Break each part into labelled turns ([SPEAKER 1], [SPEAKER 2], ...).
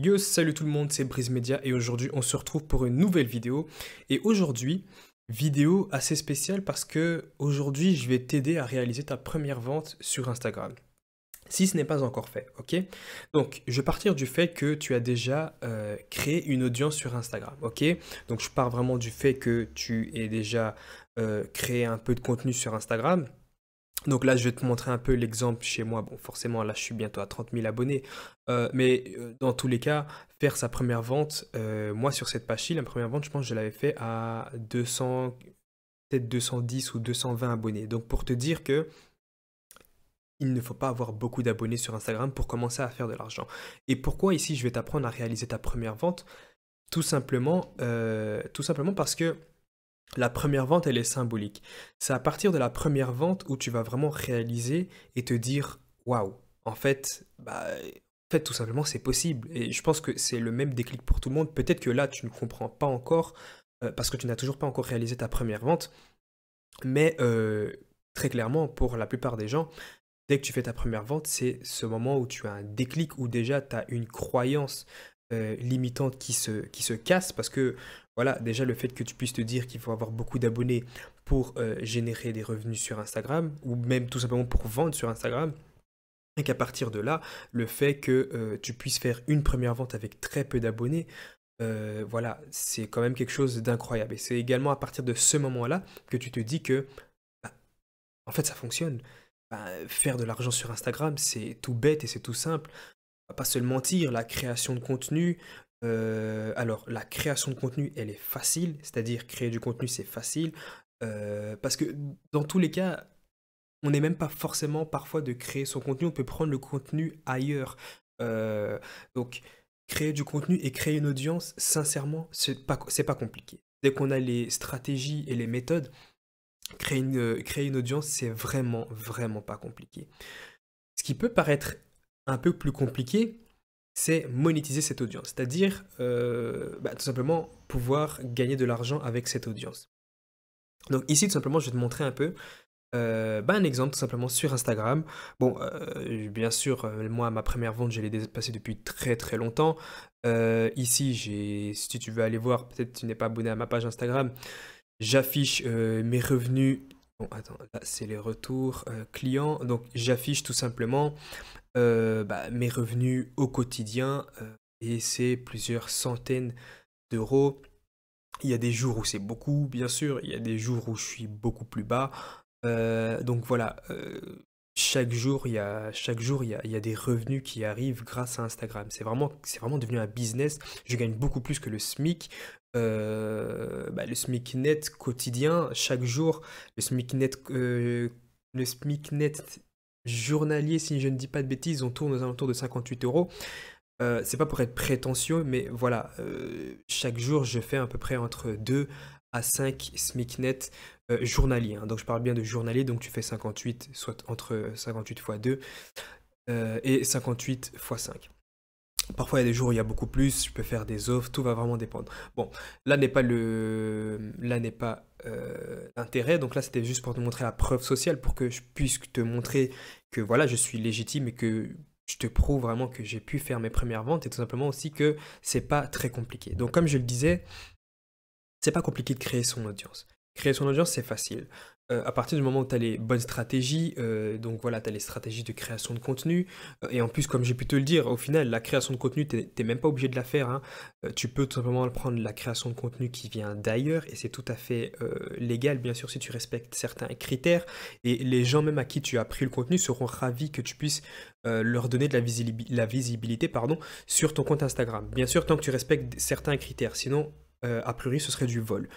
[SPEAKER 1] Yo, salut tout le monde, c'est Brise Media et aujourd'hui on se retrouve pour une nouvelle vidéo. Et aujourd'hui, vidéo assez spéciale parce que aujourd'hui je vais t'aider à réaliser ta première vente sur Instagram. Si ce n'est pas encore fait, ok? Donc, je vais partir du fait que tu as déjà créé une audience sur Instagram, ok? Donc, je pars vraiment du fait que tu aies déjà créé un peu de contenu sur Instagram. Donc là, je vais te montrer un peu l'exemple chez moi. Bon, forcément, là, je suis bientôt à 30 000 abonnés. Mais dans tous les cas, faire sa première vente, moi, sur cette page-ci, la première vente, je pense que je l'avais fait à 200, peut-être 210 ou 220 abonnés. Donc, pour te dire que il ne faut pas avoir beaucoup d'abonnés sur Instagram pour commencer à faire de l'argent. Et pourquoi ici, je vais t'apprendre à réaliser ta première vente? Tout simplement parce que la première vente, elle est symbolique. C'est à partir de la première vente où tu vas vraiment réaliser et te dire, waouh, en fait, tout simplement, c'est possible. Et je pense que c'est le même déclic pour tout le monde. Peut-être que là, tu ne comprends pas encore parce que tu n'as toujours pas encore réalisé ta première vente. Mais très clairement, pour la plupart des gens, dès que tu fais ta première vente, c'est ce moment où tu as un déclic, où déjà tu as une croyance limitante qui se casse parce que voilà, déjà le fait que tu puisses te dire qu'il faut avoir beaucoup d'abonnés pour générer des revenus sur Instagram ou même tout simplement pour vendre sur Instagram. Et qu'à partir de là, le fait que tu puisses faire une première vente avec très peu d'abonnés, voilà, c'est quand même quelque chose d'incroyable. Et c'est également à partir de ce moment-là que tu te dis que bah, en fait ça fonctionne. Bah, faire de l'argent sur Instagram, c'est tout bête et c'est tout simple. On va pas se le mentir, la création de contenu, alors la création de contenu, elle est facile, c'est-à-dire créer du contenu, c'est facile, parce que dans tous les cas, on n'est même pas forcément parfois de créer son contenu, on peut prendre le contenu ailleurs. Euh, donc, créer du contenu et créer une audience, sincèrement, c'est pas compliqué. Dès qu'on a les stratégies et les méthodes, créer une audience, c'est vraiment, vraiment pas compliqué. Ce qui peut paraître un peu plus compliqué, c'est monétiser cette audience, c'est-à-dire tout simplement pouvoir gagner de l'argent avec cette audience. Donc ici, tout simplement, je vais te montrer un peu un exemple tout simplement sur Instagram. Bon, bien sûr, moi, ma première vente, je l'ai dépassée depuis très très longtemps. Ici, si tu veux aller voir, peut-être tu n'es pas abonné à ma page Instagram, j'affiche mes revenus. Bon, attends, là, c'est les retours clients. Donc, j'affiche tout simplement mes revenus au quotidien et c'est plusieurs centaines d'euros. Il y a des jours où c'est beaucoup, bien sûr, il y a des jours où je suis beaucoup plus bas. Donc voilà, chaque jour, il y a des revenus qui arrivent grâce à Instagram. C'est vraiment devenu un business. Je gagne beaucoup plus que le SMIC. Le SMIC net quotidien, chaque jour, le SMIC net journalier, si je ne dis pas de bêtises, on tourne aux alentours de 58 euros. C'est pas pour être prétentieux, mais voilà, chaque jour, je fais à peu près entre 2 à 5 SMIC net journaliers, hein. Donc je parle bien de journalier, donc tu fais 58, soit entre 58 fois 2 et 58 fois 5. Parfois, il y a des jours où il y a beaucoup plus, je peux faire des offres, tout va vraiment dépendre. Bon, là n'est pas l'intérêt, donc là c'était juste pour te montrer la preuve sociale, pour que je puisse te montrer que voilà, je suis légitime et que je te prouve vraiment que j'ai pu faire mes premières ventes et tout simplement aussi que c'est pas très compliqué. Donc comme je le disais, c'est pas compliqué de créer son audience. Créer son audience, c'est facile. À partir du moment où tu as les bonnes stratégies, donc voilà, tu as les stratégies de création de contenu, et en plus, comme j'ai pu te le dire, au final, la création de contenu, t'es même pas obligé de la faire, hein. Tu peux tout simplement prendre la création de contenu qui vient d'ailleurs, et c'est tout à fait légal, bien sûr, si tu respectes certains critères, et les gens même à qui tu as pris le contenu seront ravis que tu puisses leur donner de la visibilité, pardon, sur ton compte Instagram. Bien sûr, tant que tu respectes certains critères, sinon a priori, ce serait du vol.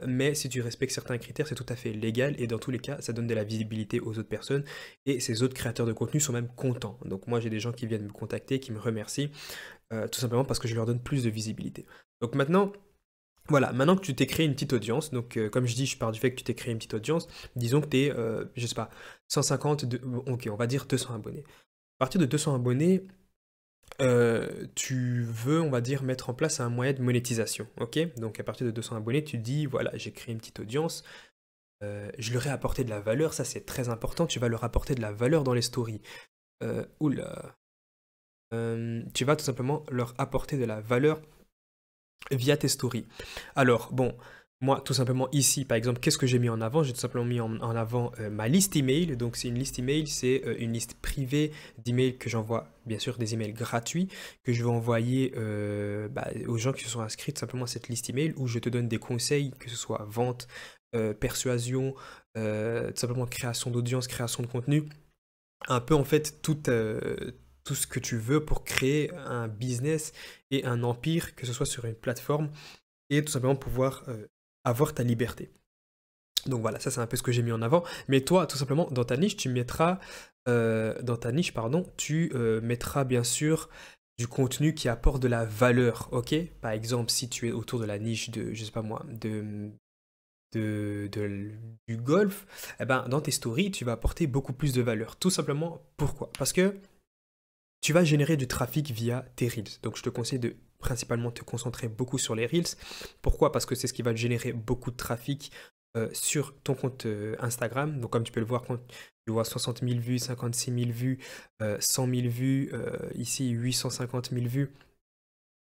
[SPEAKER 1] Mais si tu respectes certains critères, c'est tout à fait légal et dans tous les cas, ça donne de la visibilité aux autres personnes et ces autres créateurs de contenu sont même contents. Donc moi, j'ai des gens qui viennent me contacter, qui me remercient, tout simplement parce que je leur donne plus de visibilité. Donc maintenant, voilà, maintenant que tu t'es créé une petite audience, donc comme je dis, je pars du fait que tu t'es créé une petite audience, disons que tu es, je sais pas, 150, ok, on va dire 200 abonnés. À partir de 200 abonnés, tu veux, on va dire, mettre en place un moyen de monétisation, ok? Donc à partir de 200 abonnés, tu dis, voilà, j'ai créé une petite audience, je leur ai apporté de la valeur, ça c'est très important, tu vas leur apporter de la valeur dans les stories. Oula. tu vas tout simplement leur apporter de la valeur via tes stories. Alors, bon, moi, tout simplement ici, par exemple, qu'est-ce que j'ai mis en avant? J'ai tout simplement mis en avant ma liste email. Donc, c'est une liste email, c'est une liste privée d'emails que j'envoie, bien sûr, des emails gratuits que je vais envoyer aux gens qui se sont inscrits tout simplement à cette liste email où je te donne des conseils, que ce soit vente, persuasion, tout simplement création d'audience, création de contenu un peu en fait tout ce que tu veux pour créer un business et un empire, que ce soit sur une plateforme, et tout simplement pouvoir avoir ta liberté. Donc voilà, ça c'est un peu ce que j'ai mis en avant. Mais toi, tout simplement, dans ta niche, dans ta niche, pardon, tu mettras bien sûr du contenu qui apporte de la valeur, ok? Par exemple, si tu es autour de la niche de, je sais pas moi, du golf, eh ben, dans tes stories, tu vas apporter beaucoup plus de valeur. Tout simplement, pourquoi? Parce que tu vas générer du trafic via tes Reels. Donc, je te conseille de principalement te concentrer beaucoup sur les Reels. Pourquoi? Parce que c'est ce qui va te générer beaucoup de trafic sur ton compte Instagram. Donc, comme tu peux le voir, quand tu vois 60 000 vues, 56 000 vues, 100 000 vues, ici 850 000 vues.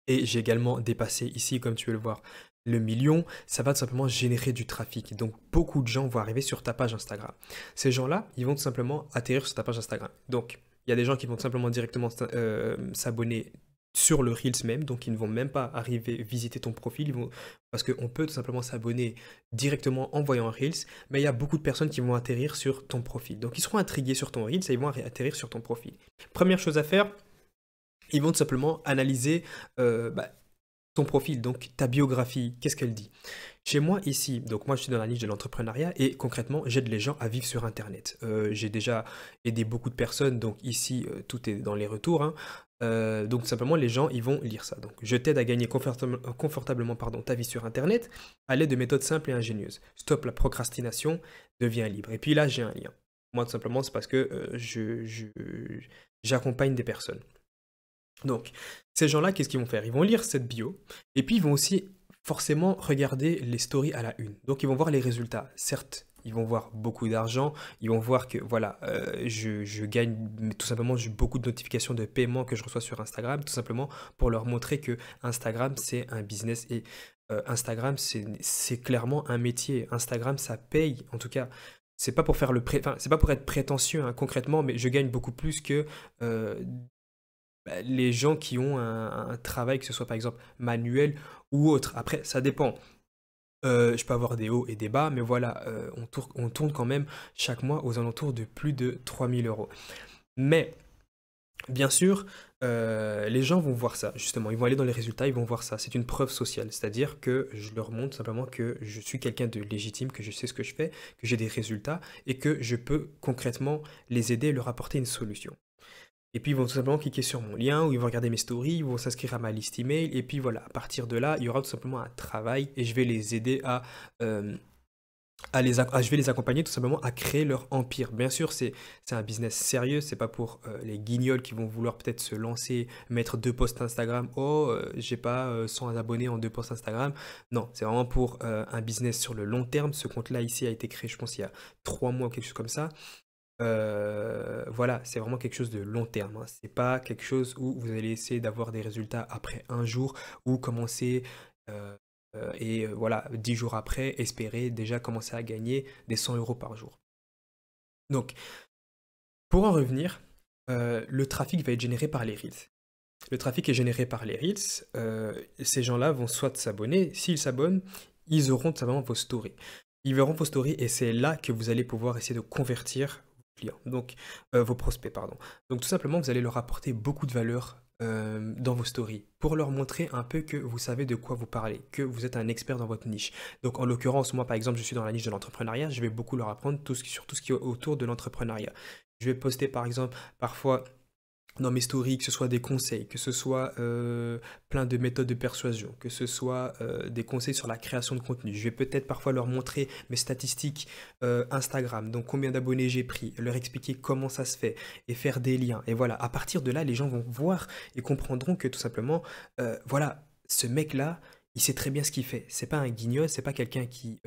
[SPEAKER 1] Et j'ai également dépassé ici, comme tu peux le voir, le million. Ça va tout simplement générer du trafic. Donc, beaucoup de gens vont arriver sur ta page Instagram. Ces gens-là, ils vont tout simplement atterrir sur ta page Instagram. Donc, il y a des gens qui vont tout simplement directement s'abonner sur le Reels même. Donc, ils ne vont même pas arriver visiter ton profil. Parce qu'on peut tout simplement s'abonner directement en voyant un Reels. Mais il y a beaucoup de personnes qui vont atterrir sur ton profil. Donc, ils seront intrigués sur ton Reels et ils vont atterrir sur ton profil. Première chose à faire, ils vont tout simplement analyser ton profil, donc ta biographie, qu'est-ce qu'elle dit. Chez moi ici, donc moi je suis dans la niche de l'entrepreneuriat et concrètement j'aide les gens à vivre sur Internet. J'ai déjà aidé beaucoup de personnes, donc ici tout est dans les retours, hein. Donc tout simplement les gens ils vont lire ça. Donc je t'aide à gagner confortablement ta vie sur Internet à l'aide de méthodes simples et ingénieuses. Stop la procrastination, deviens libre. Et puis là j'ai un lien. Moi tout simplement c'est parce que j'accompagne des personnes. Donc, ces gens-là, qu'est-ce qu'ils vont faire? Ils vont lire cette bio et puis ils vont aussi forcément regarder les stories à la une. Donc, ils vont voir les résultats. Certes, ils vont voir beaucoup d'argent, ils vont voir que voilà, je gagne tout simplement j'ai beaucoup de notifications de paiement que je reçois sur Instagram, tout simplement pour leur montrer que Instagram c'est un business et Instagram c'est clairement un métier. Instagram ça paye, en tout cas. C'est pas pour faire c'est pas pour être prétentieux hein, concrètement, mais je gagne beaucoup plus que les gens qui ont un travail, que ce soit par exemple manuel ou autre. Après, ça dépend. Je peux avoir des hauts et des bas, mais voilà, on tourne quand même chaque mois aux alentours de plus de 3 000 euros. Mais, bien sûr, les gens vont voir ça, justement. Ils vont aller dans les résultats, ils vont voir ça. C'est une preuve sociale, c'est-à-dire que je leur montre simplement que je suis quelqu'un de légitime, que je sais ce que je fais, que j'ai des résultats et que je peux concrètement les aider et leur apporter une solution. Et puis, ils vont tout simplement cliquer sur mon lien, ou ils vont regarder mes stories, ils vont s'inscrire à ma liste email. Et puis voilà, à partir de là, il y aura tout simplement un travail et je vais les aider euh, je vais les accompagner tout simplement à créer leur empire. Bien sûr, c'est un business sérieux, c'est pas pour les guignols qui vont vouloir peut-être se lancer, mettre 2 posts Instagram. Oh, j'ai pas 100 abonnés en 2 posts Instagram. Non, c'est vraiment pour un business sur le long terme. Ce compte-là ici a été créé, je pense, il y a 3 mois ou quelque chose comme ça. Voilà, c'est vraiment quelque chose de long terme, hein. C'est pas quelque chose où vous allez essayer d'avoir des résultats après un jour ou commencer euh, voilà, 10 jours après, espérer déjà commencer à gagner des 100 euros par jour. Donc, pour en revenir, le trafic va être généré par les Reels. Le trafic est généré par les Reels. Ces gens-là vont soit s'abonner. S'ils s'abonnent, ils auront tout simplement vos stories. Ils verront vos stories et c'est là que vous allez pouvoir essayer de convertir vos clients, donc vos prospects, pardon. Donc tout simplement, vous allez leur apporter beaucoup de valeur dans vos stories pour leur montrer un peu que vous savez de quoi vous parlez, que vous êtes un expert dans votre niche. Donc en l'occurrence, moi par exemple, je suis dans la niche de l'entrepreneuriat, je vais beaucoup leur apprendre sur tout ce qui est autour de l'entrepreneuriat. Je vais poster par exemple parfois dans mes stories, que ce soit des conseils, que ce soit plein de méthodes de persuasion, que ce soit des conseils sur la création de contenu. Je vais peut-être parfois leur montrer mes statistiques Instagram, donc combien d'abonnés j'ai pris, leur expliquer comment ça se fait et faire des liens. Et voilà, à partir de là, les gens vont voir et comprendront que tout simplement, voilà, ce mec-là, il sait très bien ce qu'il fait. C'est pas un guignol, c'est pas quelqu'un qui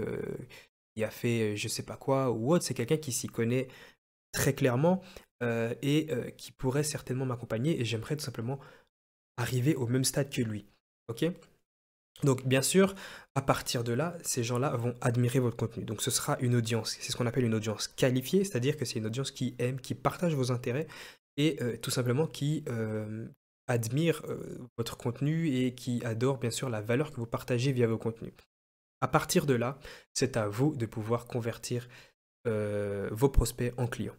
[SPEAKER 1] a fait je sais pas quoi ou autre, c'est quelqu'un qui s'y connaît très clairement qui pourrait certainement m'accompagner et j'aimerais tout simplement arriver au même stade que lui. Ok? Donc, bien sûr, à partir de là, ces gens-là vont admirer votre contenu. Donc, ce sera une audience. C'est ce qu'on appelle une audience qualifiée, c'est-à-dire que c'est une audience qui aime, qui partage vos intérêts et tout simplement qui admire votre contenu et qui adore, bien sûr, la valeur que vous partagez via vos contenus. À partir de là, c'est à vous de pouvoir convertir vos prospects en clients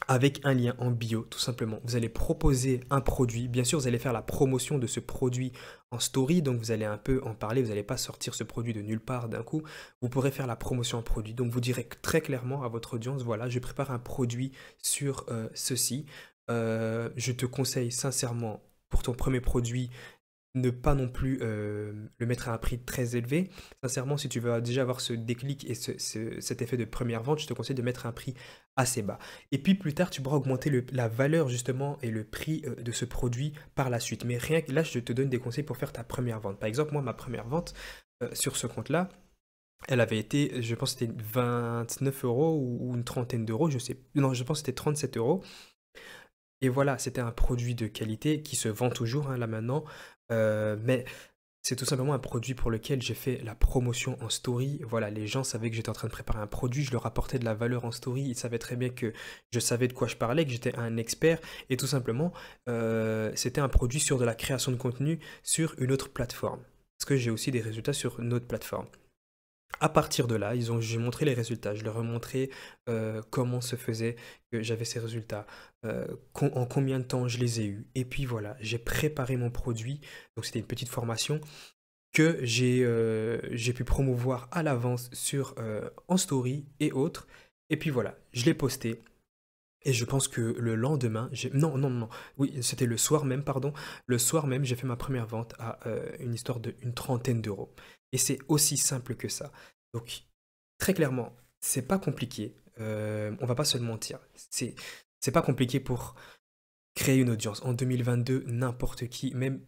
[SPEAKER 1] avec un lien en bio, tout simplement. Vous allez proposer un produit. Bien sûr, vous allez faire la promotion de ce produit en story, donc vous allez un peu en parler. Vous n'allez pas sortir ce produit de nulle part d'un coup. Vous pourrez faire la promotion en produit. Donc, vous direz très clairement à votre audience, voilà, je prépare un produit sur ceci. Je te conseille sincèrement, pour ton premier produit, ne pas non plus le mettre à un prix très élevé. Sincèrement, si tu veux déjà avoir ce déclic et cet effet de première vente, je te conseille de mettre un prix assez bas. Et puis plus tard, tu pourras augmenter la valeur justement et le prix de ce produit par la suite. Mais rien que là, je te donne des conseils pour faire ta première vente. Par exemple, moi, ma première vente sur ce compte-là, elle avait été, je pense que c'était 29 euros ou une trentaine d'euros, je sais. Non, je pense que c'était 37 euros. Et voilà, c'était un produit de qualité qui se vend toujours hein, là maintenant, mais c'est tout simplement un produit pour lequel j'ai fait la promotion en story. Voilà, les gens savaient que j'étais en train de préparer un produit, je leur apportais de la valeur en story, ils savaient très bien que je savais de quoi je parlais, que j'étais un expert, et tout simplement, c'était un produit sur de la création de contenu sur une autre plateforme. Parce que j'ai aussi des résultats sur une autre plateforme. À partir de là, j'ai montré les résultats. Je leur ai montré comment se faisait que j'avais ces résultats, en combien de temps je les ai eus. Et puis voilà, j'ai préparé mon produit. Donc c'était une petite formation que j'ai pu promouvoir à l'avance en story et autres. Et puis voilà, je l'ai posté. Et je pense que le lendemain, non, non, non, oui, c'était le soir même, pardon. Le soir même, j'ai fait ma première vente à une histoire d'une trentaine d'euros. Et c'est aussi simple que ça. Donc, très clairement, c'est pas compliqué. On va pas se le mentir. C'est pas compliqué pour créer une audience. En 2022, n'importe qui, même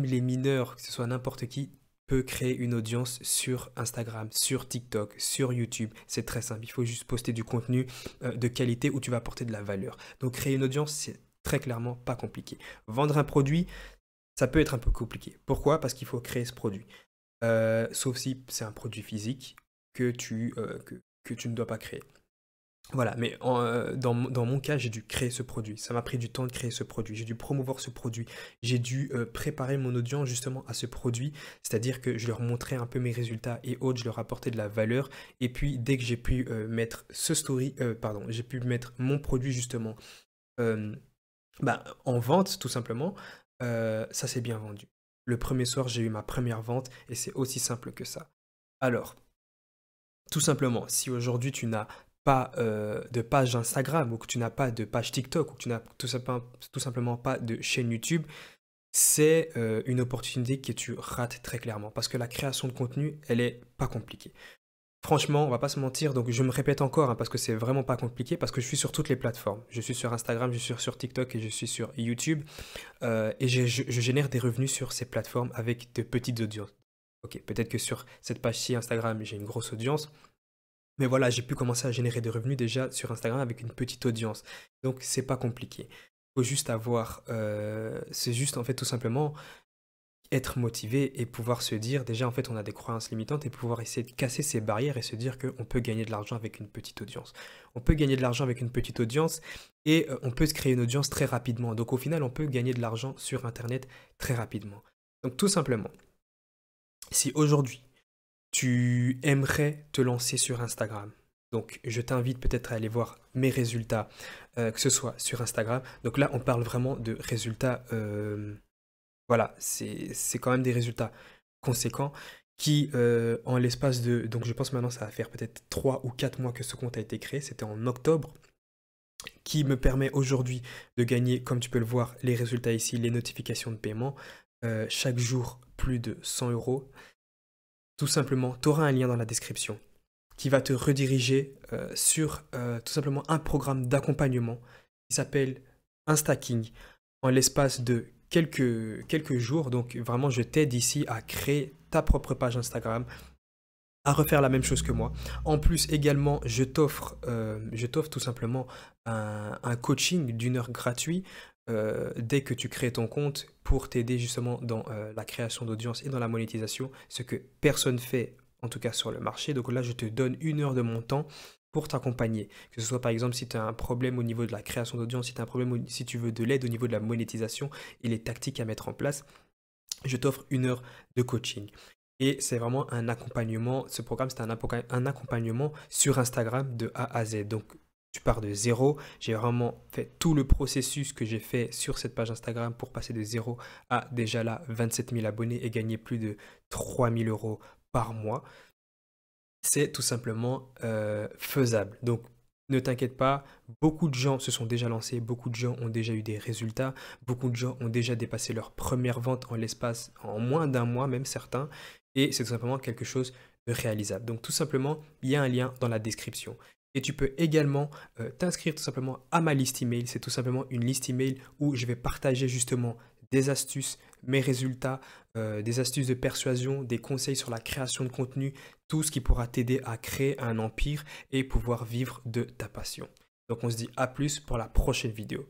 [SPEAKER 1] les mineurs, que ce soit n'importe qui, peut créer une audience sur Instagram, sur TikTok, sur YouTube. C'est très simple. Il faut juste poster du contenu de qualité où tu vas apporter de la valeur. Donc créer une audience, c'est très clairement pas compliqué. Vendre un produit, ça peut être un peu compliqué. Pourquoi? Parce qu'il faut créer ce produit. Sauf si c'est un produit physique que tu ne dois pas créer. Voilà, mais dans mon cas, j'ai dû créer ce produit. Ça m'a pris du temps de créer ce produit. J'ai dû promouvoir ce produit. J'ai dû préparer mon audience justement à ce produit. C'est-à-dire que je leur montrais un peu mes résultats et autres, je leur apportais de la valeur. Et puis, dès que j'ai pu mettre j'ai pu mettre mon produit justement euh, en vente, tout simplement, ça s'est bien vendu. Le premier soir, j'ai eu ma première vente et c'est aussi simple que ça. Alors, tout simplement, si aujourd'hui tu n'as pas de page Instagram ou que tu n'as pas de page TikTok ou que tu n'as tout simplement pas de chaîne YouTube, c'est une opportunité que tu rates très clairement parce que la création de contenu, elle est pas compliquée. Franchement, on va pas se mentir, donc je me répète encore hein, parce que c'est vraiment pas compliqué parce que je suis sur toutes les plateformes. Je suis sur Instagram, je suis sur TikTok et je suis sur YouTube et je génère des revenus sur ces plateformes avec de petites audiences. Ok, peut-être que sur cette page-ci Instagram, j'ai une grosse audience, mais voilà, j'ai pu commencer à générer des revenus déjà sur Instagram avec une petite audience. Donc, c'est pas compliqué. Faut juste c'est juste en fait tout simplement être motivé et pouvoir se dire, déjà en fait on a des croyances limitantes et pouvoir essayer de casser ces barrières et se dire qu'on peut gagner de l'argent avec une petite audience. On peut gagner de l'argent avec une petite audience et on peut se créer une audience très rapidement. Donc au final, on peut gagner de l'argent sur Internet très rapidement. Donc tout simplement, si aujourd'hui tu aimerais te lancer sur Instagram. Donc, je t'invite peut-être à aller voir mes résultats, que ce soit sur Instagram. Donc là, on parle vraiment de résultats, voilà, c'est quand même des résultats conséquents qui, en l'espace de, donc je pense maintenant ça va faire peut-être 3 ou 4 mois que ce compte a été créé, c'était en octobre, qui me permet aujourd'hui de gagner, comme tu peux le voir, les résultats ici, les notifications de paiement, chaque jour plus de 100 euros. Tout simplement, tu auras un lien dans la description qui va te rediriger sur tout simplement un programme d'accompagnement qui s'appelle Instaking en l'espace de quelques jours. Donc vraiment, je t'aide ici à créer ta propre page Instagram, à refaire la même chose que moi. En plus, également, je t'offre tout simplement un coaching d'une heure gratuit dès que tu crées ton compte pour t'aider justement dans la création d'audience et dans la monétisation, ce que personne fait, en tout cas sur le marché. Donc là, je te donne 1 heure de mon temps pour t'accompagner. Que ce soit par exemple si tu as un problème au niveau de la création d'audience, si tu as un problème, si tu veux de l'aide au niveau de la monétisation et les tactiques à mettre en place, je t'offre 1 heure de coaching. Et c'est vraiment un accompagnement. Ce programme, c'est un accompagnement sur Instagram de A à Z. Donc, tu pars de zéro. J'ai vraiment fait tout le processus que j'ai fait sur cette page Instagram pour passer de zéro à déjà là 27 000 abonnés et gagner plus de 3 000 euros par mois. C'est tout simplement faisable. Donc, ne t'inquiète pas, beaucoup de gens se sont déjà lancés, beaucoup de gens ont déjà eu des résultats, beaucoup de gens ont déjà dépassé leur première vente en moins d'un mois, même certains, et c'est tout simplement quelque chose de réalisable. Donc, tout simplement, il y a un lien dans la description. Et tu peux également t'inscrire tout simplement à ma liste email. C'est tout simplement une liste email où je vais partager justement des astuces, mes résultats, des astuces de persuasion, des conseils sur la création de contenu, tout ce qui pourra t'aider à créer un empire et pouvoir vivre de ta passion. Donc on se dit à plus pour la prochaine vidéo.